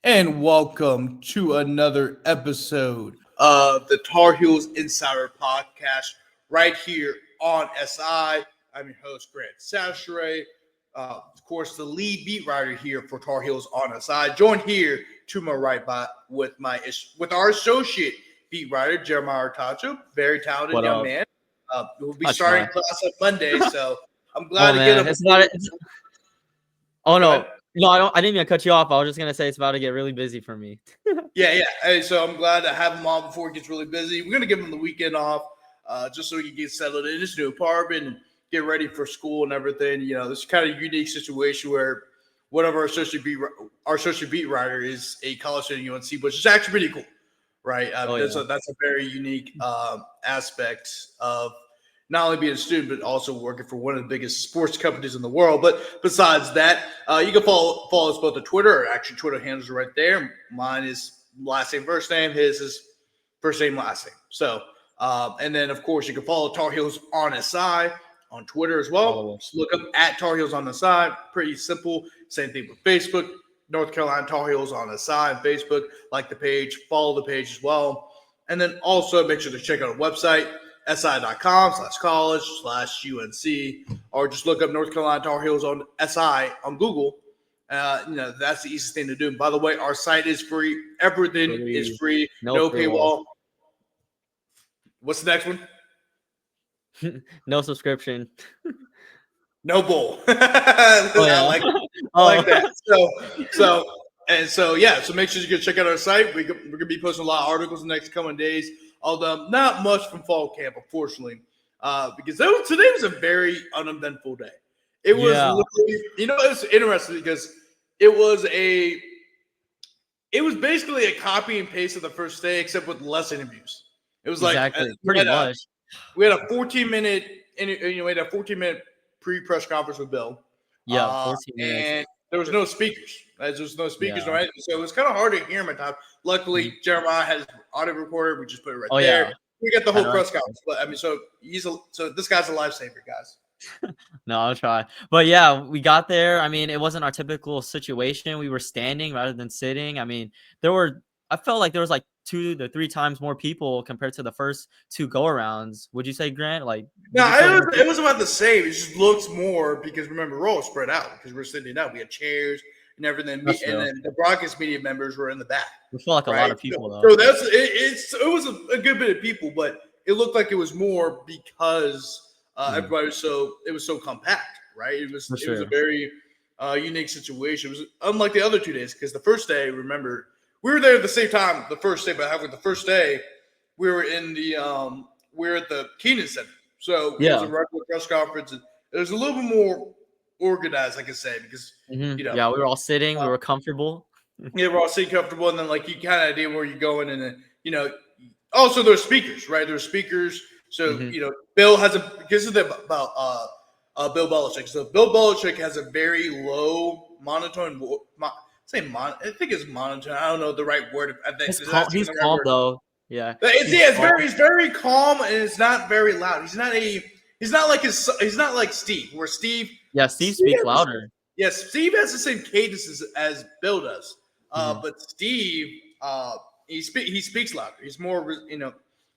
and welcome to another episode of the Tar Heels Insider Podcast right here on SI. I'm your host, Grant Sashere. Of course, the lead beat writer here for Tar Heels on SI. Joined here to my right with our associate beat writer, Jeremiah Artacho. Very talented What young up? man. We'll be I starting try. class on Monday, so I'm glad Oh to get man, him. it's not. Oh Go ahead. no, I don't. I didn't mean to cut you off. I was just gonna say it's about to get really busy for me. Yeah. Hey, so I'm glad to have him on before it gets really busy. We're gonna give him the weekend off, just so he can get settled in his new apartment and get ready for school and everything. You know, this is kind of a unique situation where one of our associate beat writer is a college student at UNC, which is actually pretty cool, right? That's a very unique aspect of not only being a student but also working for one of the biggest sports companies in the world. But besides that, you can follow us both on Twitter. Or actually, Twitter handles are right there. Mine is last name first name. His is first name last name. So, and then of course you can follow Tar Heels on SI on Twitter as well. Just look up at Tar Heels on SI. Pretty simple. Same thing with Facebook. North Carolina Tar Heels on SI on Facebook. Like the page, follow the page as well. And then also make sure to check out our website, si.com/college/UNC, or just look up North Carolina Tar Heels on SI on Google. That's the easiest thing to do. And by the way, our site is free. Everything is free. No paywall. What's the next one? No subscription. No bull. I like that. So make sure you go check out our site. We're gonna be posting a lot of articles in the next coming days. Although not much from fall camp, unfortunately, because today was a very uneventful day. It was literally, it was interesting because it was basically a copy and paste of the first day, except with less interviews. It was pretty much. We had a 14-minute, pre-press conference with Bill. 14 minutes. And there was no speakers. There was no speakers, right? So it was kind of hard to hear him at times. Luckily, Jeremiah has an audio recorder. We just put it right there. Yeah. We got the whole press conference. But I mean, so this guy's a lifesaver, guys. No, I'll try. But yeah, we got there. I mean, it wasn't our typical situation. We were standing rather than sitting. I mean, I felt like there was like 2 to 3 times more people compared to the first 2 go-arounds. Would you say, Grant? It was about the same. It just looks more because remember, we're all spread out because we're sitting down. We had chairs and everything, and then the broadcast media members were in the back. We felt like a lot of people, though. So it was a good bit of people, but it looked like it was more because everybody was so compact, right? It was a very unique situation. It was unlike the other 2 days because the first day, remember, we were there at the same time the first day, but the first day we were in the we were at the Keenan Center. So it was a regular press conference, and it was a little bit more organized, I can say, because we were all sitting, we were comfortable. Yeah, we're all sitting comfortable, and then like you kind of idea where you're going, and then also there's speakers, right? There's speakers, so Bill has this is about Bill Belichick. So Bill Belichick has a very low monotone. I think it's monotone. I don't know the right word. I think he's calm though. Yeah, it's very calm, and it's not very loud. He's not like Steve, where Steve. Yeah, Steve speaks louder. Yes, Steve has the same cadence as Bill does, but Steve, he speaks louder. He's more,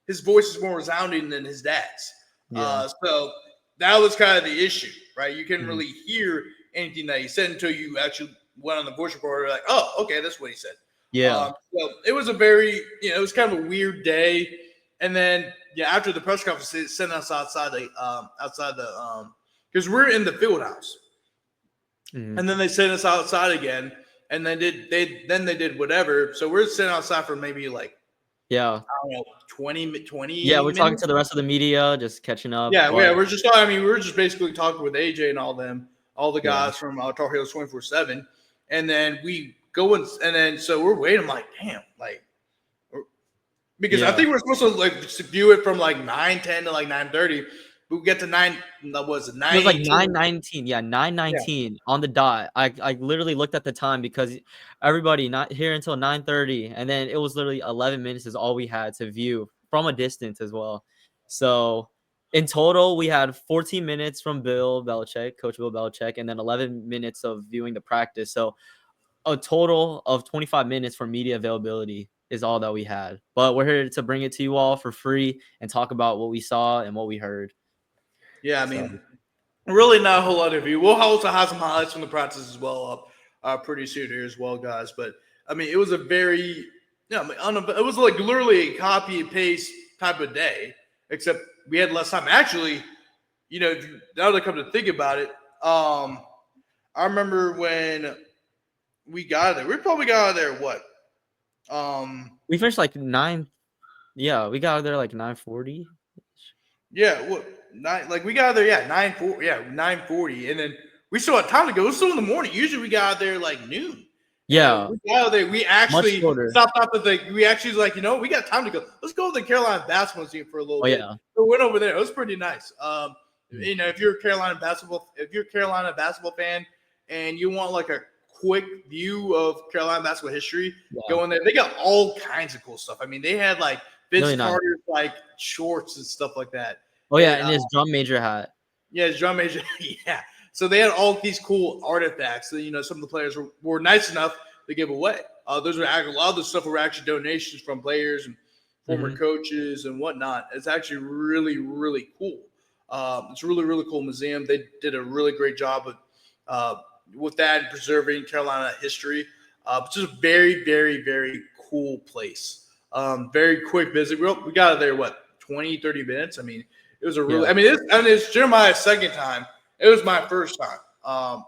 his voice is more resounding than his dad's. So that was kind of the issue, right? You couldn't really hear anything that he said until you actually went on the voice recorder. Like, oh, okay, that's what he said. Yeah. So it was a very, it was kind of a weird day. And then, after the press conference, they sent us outside the because we're in the field house. And then they sent us outside again, and then they did whatever. So we're sitting outside for maybe like I don't know 20. Yeah, we're talking to the rest of the media, just catching up. Yeah, we're just we were just basically talking with AJ and all the guys from Tar Heels 24/7, and then we go and then so we're waiting. I'm like, damn, like because I think we're supposed to like view it from like 9:10 to like 9:30. We get to 9. That was it. 9. It was like 9:19. Yeah, 9:19 on the dot. I literally looked at the time because everybody not here until 9:30, and then it was literally 11 minutes is all we had to view from a distance as well. So in total, we had 14 minutes from Coach Bill Belichick, and then 11 minutes of viewing the practice. So a total of 25 minutes for media availability is all that we had. But we're here to bring it to you all for free and talk about what we saw and what we heard. Yeah, I So mean, really not a whole lot of you. We'll also have some highlights from the practice as well up pretty soon here as well, guys. But I mean, it was a very yeah, I mean, it was like literally a copy and paste type of day, except we had less time. Actually, now that I come to think about it, I remember when we got out of there. We probably got out of there what? we finished like 9. Yeah, we got out there like 9:40. Yeah, what we got out there, 9:40, and then we still had time to go. It was still in the morning. Usually we got out there like noon. Yeah, We got out there. We much actually shorter. stopped off at we actually was like, we got time to go. Let's go to the Carolina basketball team for a little Oh bit. yeah. So we went over there. It was pretty nice. If you're a Carolina basketball fan and you want like a quick view of Carolina basketball history, go in there. They got all kinds of cool stuff. I mean, they had like Vince Really nice. Carter's like shorts and stuff like that. Oh yeah, and his drum major hat. Yeah, his drum major. Yeah. So they had all these cool artifacts that some of the players were nice enough to give away. Those are a lot of the stuff were actually donations from players and former coaches and whatnot. It's actually really, really cool. It's a really, really cool museum. They did a really great job with that and preserving Carolina history. It's just a very, very, very cool place. Very quick visit. We got out there, 20, 30 minutes? I mean, it was a really it's Jeremiah's second time. It was my first time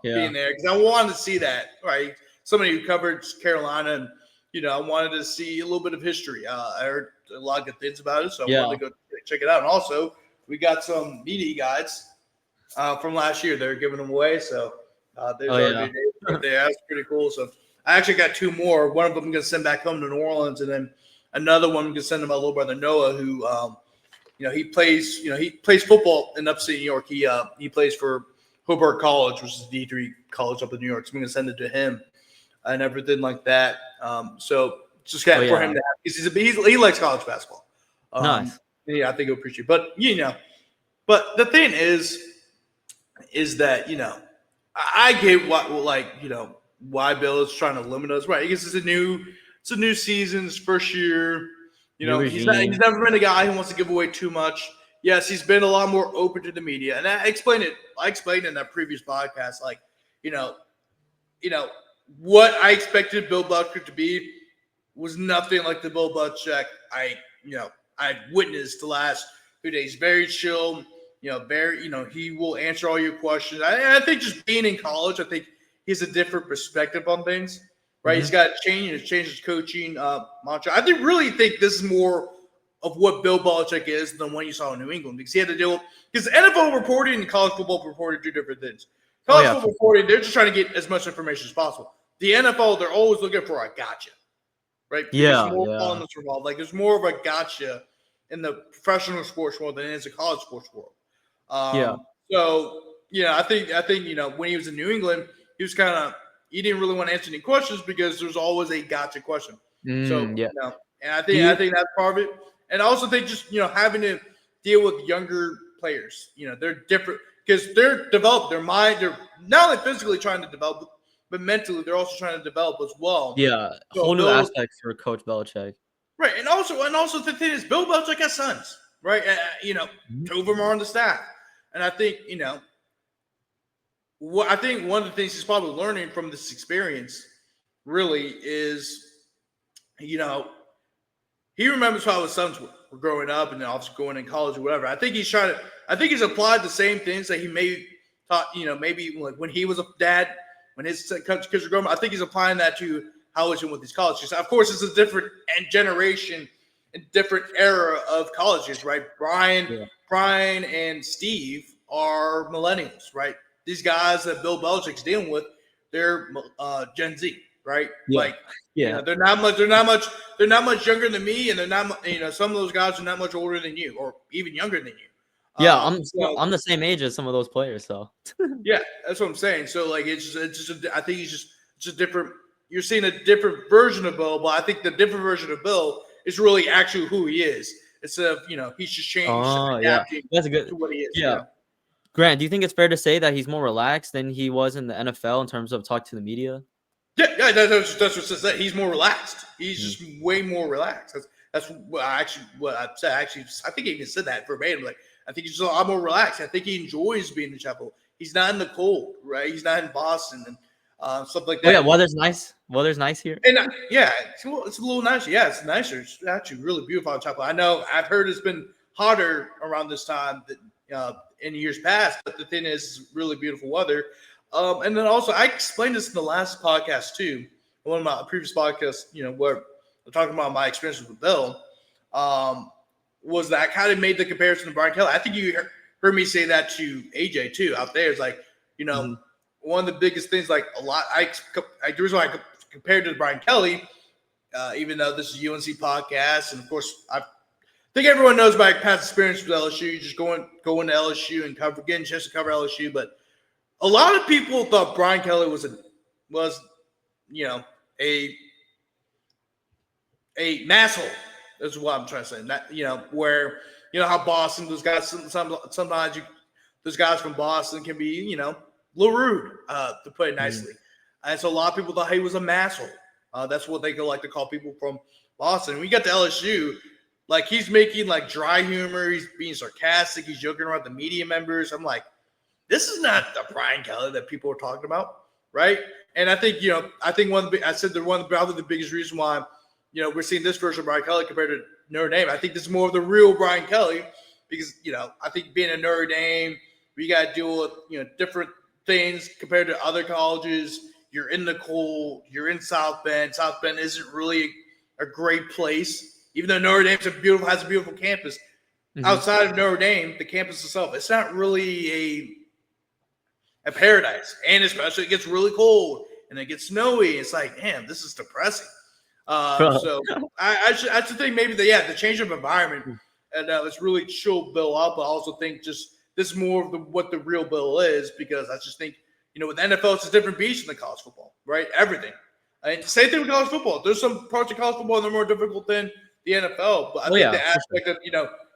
being there because I wanted to see that, right? Somebody who covered Carolina and, I wanted to see a little bit of history. I heard a lot of good things about it, so I wanted to go check it out. And also, we got some media guides from last year. They're giving them away, so there's our new right there. That's pretty cool. So I actually got 2 more. One of them I'm going to send back home to New Orleans, and then another one I'm going to send to my little brother Noah, who he plays football in upstate New York. He plays for Hobart College, which is a D3 college up in New York. So I'm going to send it to him and everything like that. So just for him to have, because he likes college basketball. Nice. Yeah, I think he'll appreciate it. But the thing is that, I get why Bill is trying to limit us, right? Because it's a new season, it's first year. He's never been a guy who wants to give away too much. Yes, he's been a lot more open to the media, and I explained in that previous podcast, what I expected Bill Belichick to be was nothing like the Bill Belichick I witnessed the last 2 days. Very chill, he will answer all your questions. I think just being in college, I think he has a different perspective on things. Right, he's got changed his coaching mantra. I really think this is more of what Bill Belichick is than what you saw in New England, because he had to deal because NFL reporting and college football reporting are 2 different things. College football reporting, they're just trying to get as much information as possible. The NFL, they're always looking for a gotcha, right? There's more elements involved. Like there's more of a gotcha in the professional sports world than it is the college sports world. So I think when he was in New England, he was kind of. He didn't really want to answer any questions because there's always a gotcha question. And I think that's part of it. And I also think just having to deal with younger players. They're different because they're developed. Their mind, they're not only physically trying to develop, but mentally they're also trying to develop as well. Yeah, whole new aspects for Coach Belichick. Right, and also the thing is, Bill Belichick has sons, right? 2 of them are on the staff, and I think I think one of the things he's probably learning from this experience really is, he remembers how his sons were growing up and then obviously going in college or whatever. I think he's applied the same things that he may thought, maybe like when he was a dad, when his kids were growing up. I think he's applying that to how he's doing with these colleges. Of course, it's a different generation and different era of colleges, right? Brian and Steve are millennials, right? These guys that Bill Belichick's dealing with, they're Gen Z, right? They're not much younger than me, and they're not, some of those guys are not much older than you, or even younger than you. I'm the same age as some of those players, so. Yeah, that's what I'm saying. So I think it's just different. You're seeing a different version of Bill, but I think the different version of Bill is really actually who he is. Instead of he's just changed, adapting that's good to what he is. Yeah. Grant, do you think it's fair to say that he's more relaxed than he was in the NFL in terms of talking to the media? Yeah, that's what it says. He's more relaxed. He's just way more relaxed. That's what I said. Actually, I think he even said that verbatim. Like, I think he's just a lot more relaxed. I think he enjoys being in the chapel. He's not in the cold, right? He's not in Boston and stuff like Oh yeah, that. weather's nice. Weather's nice here. And yeah, it's a little nicer. Yeah, it's nicer. It's actually really beautiful in Chapel. I know I've heard it's been hotter around this time in years past, but the thing is, it's really beautiful weather. And then also, I explained this in the last podcast too, one of my previous podcasts. Where I'm talking about my experiences with Bill, was that I kind of made the comparison to Brian Kelly. I think you heard me say that to AJ too out there. It's like, one of the biggest things, like a lot. The reason why I compared to Brian Kelly, even though this is a UNC podcast, and of course I think everyone knows my past experience with LSU. Just going to LSU and getting a chance to cover LSU, but a lot of people thought Brian Kelly was a masshole. That's what I'm trying to say. Where how Boston, those guys sometimes those guys from Boston can be a little rude, to put it nicely. And so a lot of people thought he was a masshole. That's what they like to call people from Boston. When you got to LSU, like, he's making like dry humor, he's being sarcastic, he's joking around the media members. I'm like, this is not the Brian Kelly that people are talking about, right? And I think one of the biggest reason why we're seeing this version of Brian Kelly compared to Notre Dame. I think this is more of the real Brian Kelly because I think being a Notre Dame, we got to deal with different things compared to other colleges. You're in the cold. You're in South Bend. South Bend isn't really a great place, even though Notre Dame has a beautiful campus. Outside of Notre Dame, the campus itself, it's not really a paradise. And especially it gets really cold and it gets snowy. It's like, damn, this is depressing. So I should think maybe the change of environment and let's really chill Bill up. But I also think just this is more of what the real Bill is, because I just think with the NFL, it's a different beast than the college football, right? Everything. And same thing with college football. There's some parts of college football that are more difficult than the NFL. But I think the aspect of,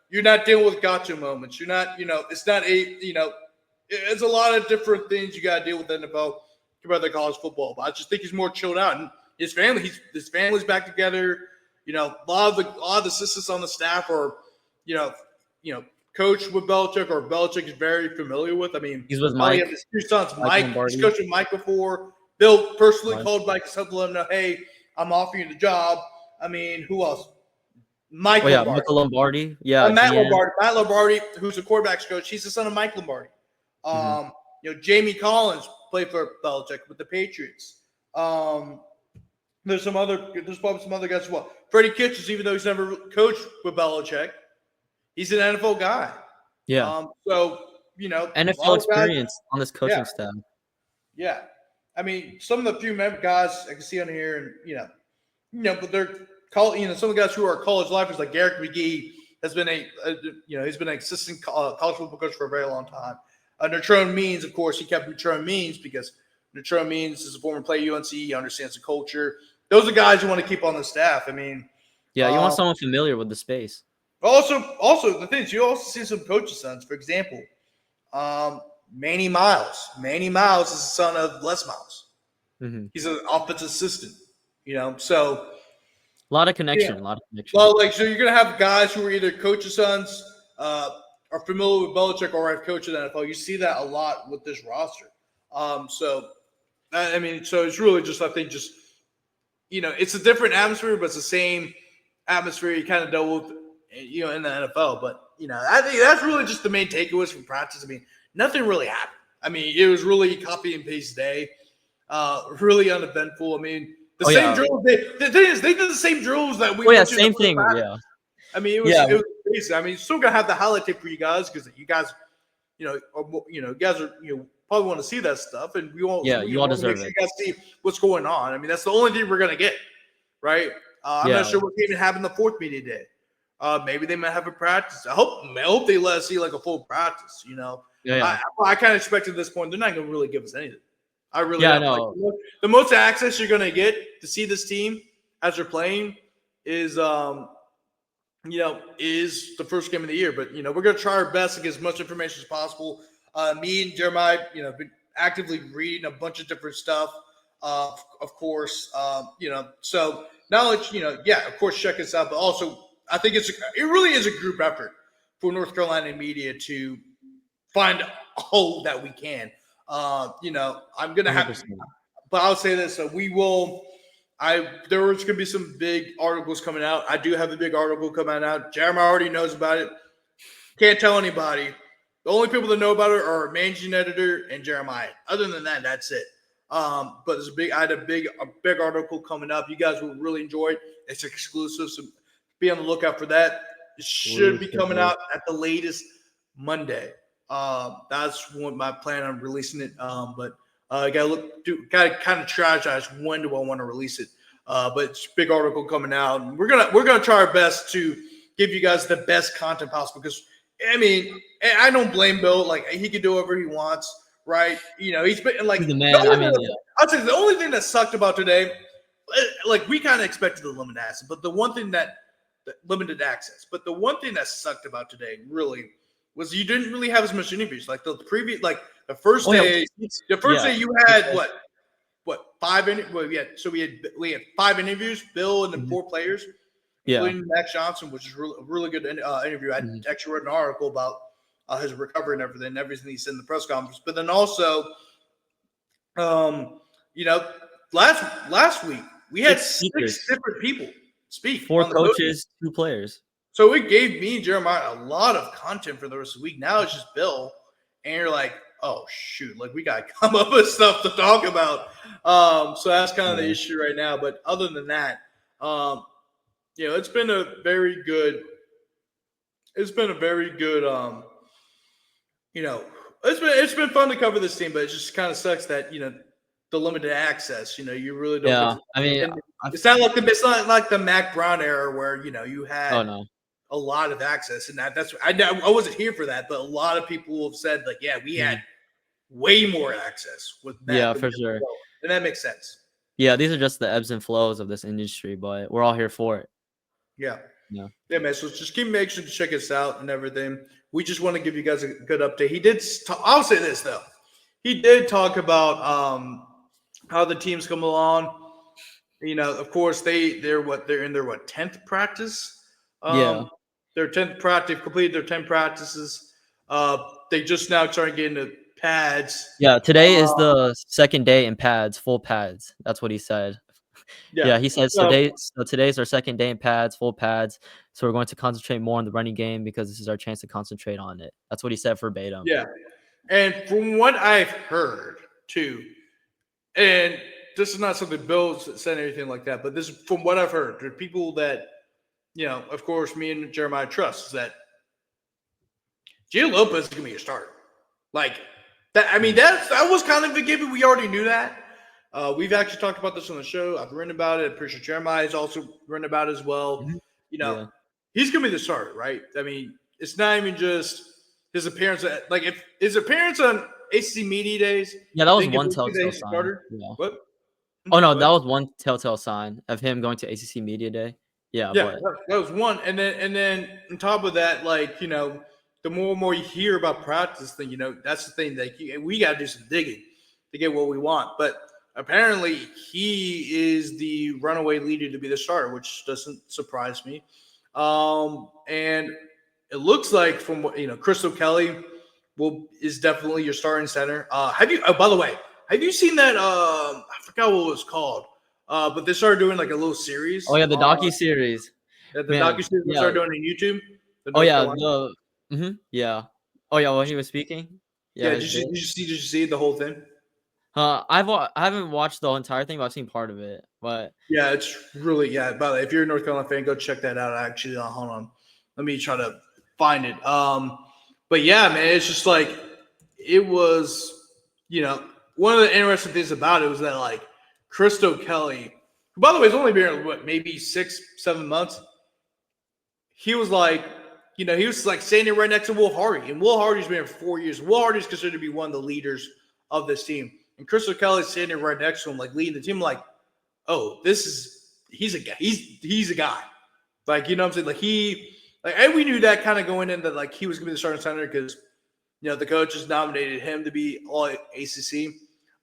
you're not dealing with gotcha moments. You're not, it's not it's a lot of different things you got to deal with the NFL compared to college football. But I just think he's more chilled out. And his family's back together. A lot of the assistants on the staff are, coached with Belichick, or Belichick is very familiar with. I mean, he's with Mike. His two sons, Mike. He's coached with Mike before. Bill personally called Mike to let him know, hey, I'm offering you the job. I mean, who else? Michael Lombardi. Yeah, Matt Lombardi, who's a quarterbacks coach. He's the son of Mike Lombardi. Jamie Collins played for Belichick with the Patriots. There's probably some other guys as well. Freddie Kitchens, even though he's never coached with Belichick, he's an NFL guy. Yeah. NFL experience on this coaching staff. Yeah. I mean, some of the few guys I can see on here, and but they're some of the guys who are college lifers, like Garrick McGee has been he's been an assistant college football coach for a very long time. Natrone Means, of course, he kept Natrone Means because Natrone Means is a former player at UNC. He understands the culture. Those are guys you want to keep on the staff. I mean, you want someone familiar with the space. Also, the things you also see some coaches' sons. For example, Manny Miles. Manny Miles is the son of Les Miles. He's an offensive assistant. So a lot of connection. Well, so you're gonna have guys who are either coaches' sons, are familiar with Belichick, or have coached in the NFL. You see that a lot with this roster. So it's really just, I think, it's a different atmosphere, but it's the same atmosphere you kind of dealt with, in the NFL. But, I think that's really just the main takeaways from practice. I mean, nothing really happened. I mean, it was really copy and paste day, really uneventful. I mean, same drills. The thing is, they did the same drills that we. Oh yeah, same thing. Yeah. I mean, it was basic. I mean, still gonna have the highlight tape for you guys because you guys, guys are probably want to see that stuff, and we won't. Yeah, you all deserve it. You guys see what's going on. I mean, that's the only thing we're gonna get, right? I'm not sure what's even happened the fourth media day. Maybe they might have a practice. I hope they let us see like a full practice. I kind of expect at this point they're not gonna really give us anything. I really know. Like, the most access you're gonna get to see this team as they're playing is is the first game of the year. But we're gonna try our best to get as much information as possible. Me and Jeremiah, been actively reading a bunch of different stuff of course, so now it's, of course, check us out. But also, I think it really is a group effort for North Carolina media to find all that we can. I'm going to have, 100%. but I'll say this: so we will. There was going to be some big articles coming out. I do have a big article coming out. Jeremiah already knows about it. Can't tell anybody. The only people that know about it are managing editor and Jeremiah. Other than that, that's it. But there's I had a big article coming up. You guys will really enjoy it. It's exclusive, so be on the lookout for that. It should be coming out at the latest Monday. That's what my plan on releasing it. But I gotta kind of strategize when do I want to release it. But it's a big article coming out, and we're gonna try our best to give you guys the best content possible. Because I mean, I don't blame Bill. Like, he can do whatever he wants, right? He's been like He's the man. I'd say the only thing that sucked about today, like, we kind of expected the limited access, but the one thing that sucked about today really was you didn't really have as much interviews. Like the previous, like the first day, you had what 5 interviews? Well, we had 5 interviews, Bill and then 4 players, including Max Johnson, which is a really good interview. I actually wrote an article about his recovery and everything he said in the press conference. But then also, last week we had 6 different people speak. 4 coaches, 2 players. So it gave me and Jeremiah a lot of content for the rest of the week. Now it's just Bill, and you're like, oh shoot, like we gotta come up with stuff to talk about. So that's kind of the issue right now. But other than that, it's been a very good. It's been fun to cover this team, but it just kind of sucks that the limited access. You really don't. Yeah, I mean, it's not like the Mac Brown era where you had. Oh no. A lot of access, and that's I wasn't here for that, but a lot of people have said like, yeah, we had way more access with that. Yeah, for sure, and that makes sense. Yeah, these are just the ebbs and flows of this industry, but we're all here for it. Yeah, man. So just make sure to check us out and everything. We just want to give you guys a good update. He did. I'll say this though, he did talk about how the teams come along. Of course they're in their 10th practice. Their 10th practice. They've completed their 10 practices. They just now started getting the pads. Yeah, today is the second day in pads, full pads. That's what he said. Yeah, he said today's our second day in pads, full pads. So we're going to concentrate more on the running game because this is our chance to concentrate on it. That's what he said verbatim. Yeah, and from what I've heard too, and this is not something Bill said anything like that, but this is from what I've heard. There are people that. Of course, me and Jeremiah trust is that Gio Lopez is going to be a starter. Like that. I mean, that was kind of a given. We already knew that. We've actually talked about this on the show. I've written about it. I'm pretty sure Jeremiah has also written about it as well. Mm-hmm. He's going to be the starter, right? I mean, it's not even just his appearance. Like if his appearance on ACC Media Days. Yeah, that was one telltale sign. Yeah. What? Oh no, that was one telltale sign of him going to ACC Media Day. Yeah, that was one, and then on top of that, like the more and more you hear about practice, then that's the thing that we got to do some digging to get what we want. But apparently, he is the runaway leader to be the starter, which doesn't surprise me. And it looks like from what Crystal Kelly is definitely your starting center. Have you? Oh, by the way, have you seen that? I forgot what it was called. But they started doing like a little series. Oh yeah, the docu-series. The docu-series they started doing on YouTube. Oh yeah, yeah. Oh yeah, when he was speaking. Yeah, did you see the whole thing? I haven't watched the entire thing, but I've seen part of it. But yeah, it's really By the way, if you're a North Carolina fan, go check that out. Actually, hold on, let me try to find it. But yeah, man, it's just like it was. One of the interesting things about it was that like. Crystal Kelly, who, by the way, has only been here, maybe 6-7 months. He was like, he was like standing right next to Will Hardy. And Will Hardy's been here for 4 years. Will Hardy's considered to be one of the leaders of this team. And Crystal Kelly's standing right next to him, like leading the team, like, oh, he's a guy. He's a guy. Like, what I'm saying? And we knew that kind of going in that, like, he was going to be the starting center because, the coaches nominated him to be all ACC.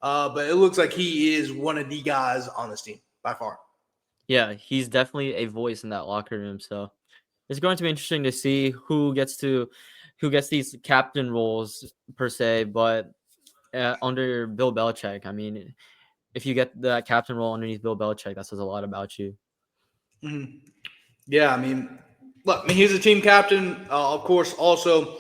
But it looks like he is one of the guys on this team by far. Yeah, he's definitely a voice in that locker room. So it's going to be interesting to see who gets these captain roles per se. But under Bill Belichick, I mean, if you get that captain role underneath Bill Belichick, that says a lot about you. Mm-hmm. Yeah, I mean, look, I mean, he's a team captain. Of course, also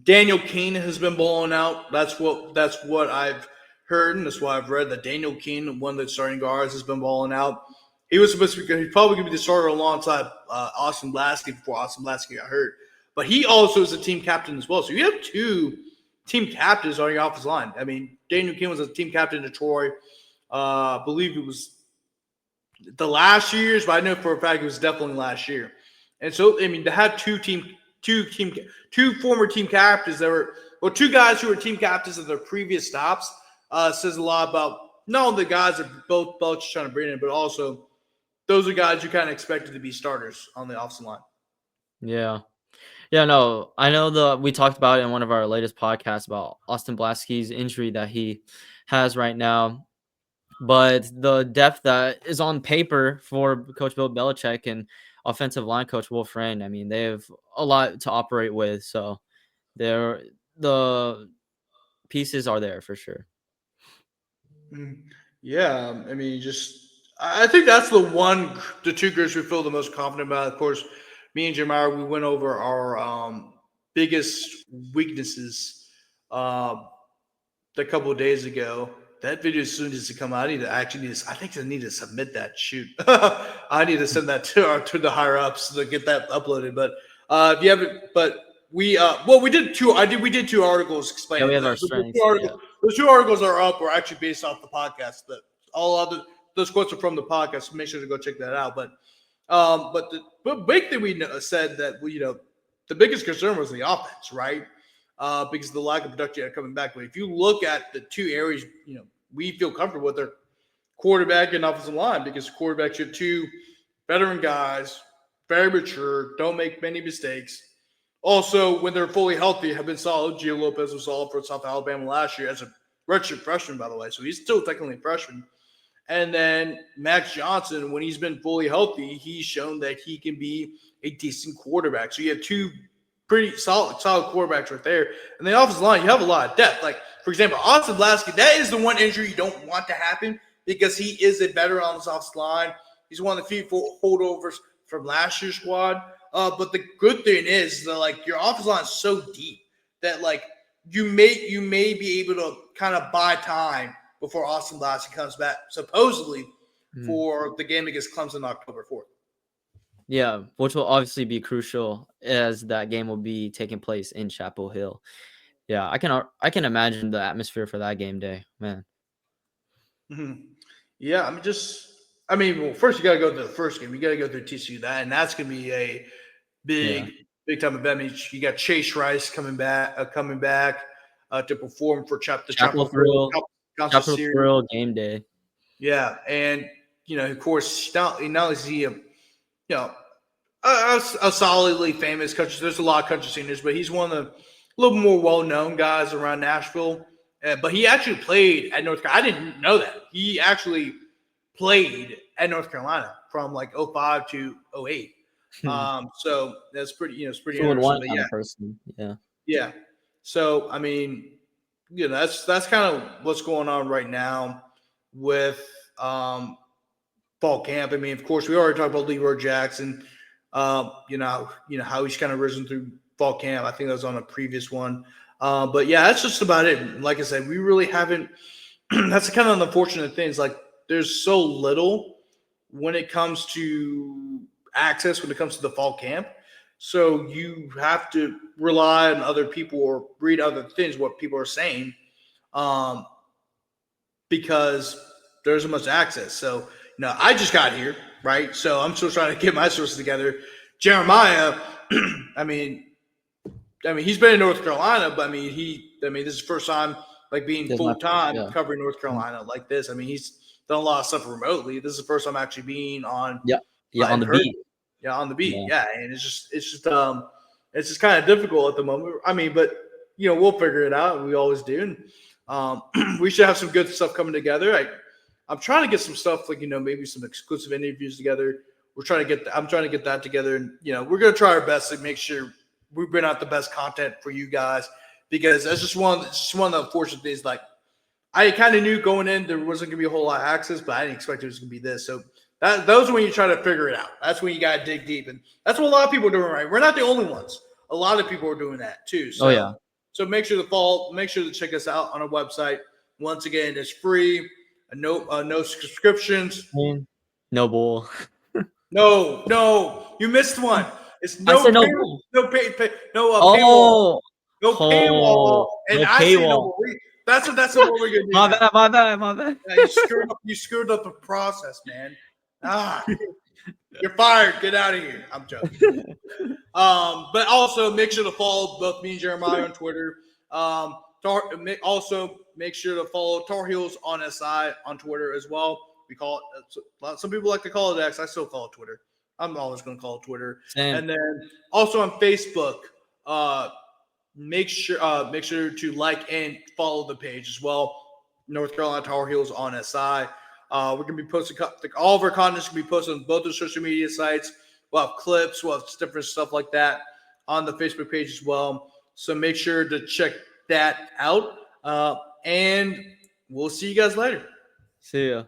Daniel Keene has been balling out. That's what I've heard, and that's why I've read that Daniel Keene, one of the starting guards, has been balling out. He was supposed to be. He's probably going to be the starter alongside Austin Blasky before Austin Blasky got hurt. But he also is a team captain as well. So you have two team captains on your offensive line. I mean, Daniel Keene was a team captain in Detroit. I believe it was the last years, but I know for a fact it was definitely last year. And so, I mean, to have two former team captains that were, well, two guys who were team captains of their previous stops says a lot about not only the guys that both Belichick's trying to bring in, but also those are guys you kind of expected to be starters on the offensive line. Yeah. Yeah, no, I know we talked about it in one of our latest podcasts about Austin Blasky's injury that he has right now. But the depth that is on paper for Coach Bill Belichick and offensive line coach Wolf Rain, I mean, they have a lot to operate with. So the pieces are there for sure. Yeah, I mean, I think that's the two groups we feel the most confident about. Of course, me and Jamar, we went over our biggest weaknesses a couple of days ago. That video as soon as it come out, I think I need to submit that. Shoot, I need to send that to the higher ups to get that uploaded. But if you haven't, but we did two. We did two articles Yeah, explaining we have our that. strengths. Those two articles are up. Are actually based off the podcast. But all other those quotes are from the podcast. So make sure to go check that out. But the big thing said that the biggest concern was the offense, right? Because of the lack of production coming back. But if you look at the two areas, we feel comfortable with their quarterback and offensive line, because quarterbacks are two veteran guys, very mature, don't make many mistakes. Also, when they're fully healthy, have been solid. Gio Lopez was solid for South Alabama last year as a redshirt freshman, by the way. So he's still technically a freshman. And then Max Johnson, when he's been fully healthy, he's shown that he can be a decent quarterback. So you have two pretty solid quarterbacks right there. And the offensive line, you have a lot of depth. Like, for example, Austin Blasky, that is the one injury you don't want to happen, because he is a veteran on this offensive line. He's one of the few holdovers from last year's squad. But the good thing is that, your offensive line is so deep that you may be able to kind of buy time before Austin Blasky comes back, supposedly for the game against Clemson October 4th. Yeah, which will obviously be crucial as that game will be taking place in Chapel Hill. Yeah, I can imagine the atmosphere for that game day, man. Mm-hmm. Yeah, well, first you got to go to the first game. You got to go through TCU, and that's going to be a big time event. I mean, you got Chase Rice coming back to perform for the Chapel Thrill game day. Yeah, and of course, not only is he a solidly famous country. There's a lot of country singers, but he's one of the little more well-known guys around Nashville. But he actually played at North Carolina. I didn't know that. He actually played at North Carolina from 05 to 08. So that's pretty, it's pretty interesting. But yeah, person. Yeah. Yeah. So, I mean, that's kind of what's going on right now with fall camp. I mean, of course, we already talked about Leroy Jackson. How he's kind of risen through fall camp. I think that was on a previous one. But yeah, that's just about it. Like I said, we really haven't. That's kind of the unfortunate thing. Is there's so little when it comes to access when it comes to the fall camp. So you have to rely on other people or read other things, what people are saying, because there isn't much access. So, I just got here, right? So I'm still trying to get my sources together. Jeremiah, I mean, he's been in North Carolina, but this is his first time being full time covering North Carolina like this. I mean, he's done a lot of stuff remotely. This is the first time actually being on. On the beat. Yeah, on the beat. Yeah, and it's just kind of difficult at the moment. I mean, but we'll figure it out. We always do. We should have some good stuff coming together. I'm trying to get some stuff like, maybe some exclusive interviews together. I'm trying to get that together, and we're gonna try our best to make sure we bring out the best content for you guys, because that's just one of the unfortunate things. Like, I kind of knew going in there wasn't gonna be a whole lot of access, but I didn't expect it was gonna be this. So those are when you try to figure it out. That's when you gotta dig deep, and that's what a lot of people are doing. Right, we're not the only ones. A lot of people are doing that too. So, Oh yeah. So make sure to check us out on our website. Once again, it's free. No subscriptions. No bull. No, you missed one. It's I said no pay, bull. no pay, paywall, Oh, paywall, and I say no paywall. bull. That's what we're gonna do. My now. bad, my bad, my bad. Yeah, you screwed up the process, man. You're fired. Get out of here. I'm joking. But also make sure to follow both me and Jeremiah on Twitter. Also make sure to follow Tar Heels on SI on Twitter as well. We call it. Some people like to call it X. I still call it Twitter. I'm always going to call it Twitter. Same. And then also on Facebook, make sure to like and follow the page as well. North Carolina Tar Heels on SI. We're going to be posting all of our content can be posted on both the social media sites. We'll have clips, we'll have different stuff like that on the Facebook page as well. So make sure to check that out. And we'll see you guys later. See ya.